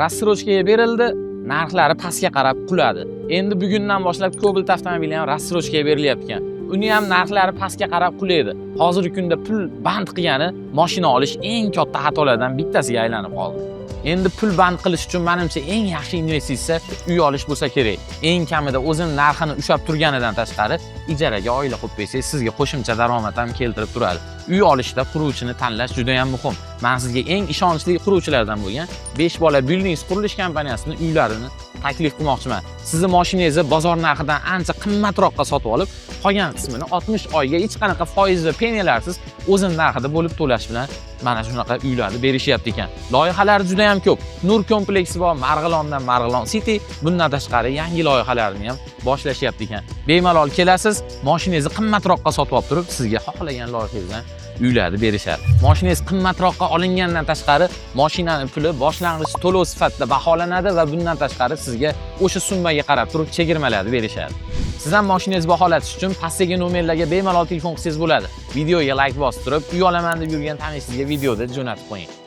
rassrochkaga berildi, narxlari pastga qarab quladi. Endi bugundan boshlab Cobalt avtomobili ham rassrochkaga berilyapti ekan. Uni ham narxlari pastga qarab qulaydi. Hozirgi kunda pul band qilgani mashina olish eng katta xatolardan bittasiga aylanib qoldi. Endi pul band qilish uchun menimcha eng yaxshi investitsiya uy olish bo'lsa kerak. Eng kamida o'zini narxini ushab turganidan tashqari, ijaraga oila qilib qo'ysangiz sizga qo'shimcha daromad ham keltirib turadi. Uy olishda quruvchini tanlash juda ham muhim. Men sizga eng ishonchli quruvchilardan bo'lgan 5 bola Buildings qurilish kompaniyasining uylarini taklif qilmoqchiman. Sizni mashinangizni bozor narxidan ancha qimmatroqqa sotib olib, qolgan qismini 60 oyga hech qanaqa foiz va peniyalarsiz o'zini narxida bo'lib to'lash bilan mana shunaqa uylarni berishyapti ekan. Loyihalar juda ham ko'p. Nur kompleksi bor, Marg'ilondan Marg'ilon City, bundan tashqari yangi loyihalarni ham boshlashyapti ekan. Bemalol kelasiz, mashinangizni qimmatroqqa sotib olib turib, sizga xohlagan loyihangizdan uylarni berishadi. Mashinangiz qimmatroqqa olingandan tashqari, mashinaning puli boshlang'ich to'lov sifatida baholanadi va bundan tashqari sizga o'sha summaga qarab turib chegirmalarni berishadi. Siz ham mashinangizni baholatish uchun pastdagi nomerlarga bemalol telefon qilsangiz bo'ladi. Videoga like bosib turib, uy olaman deb yurgan tanishingizga videoda jo'natib qo'ying.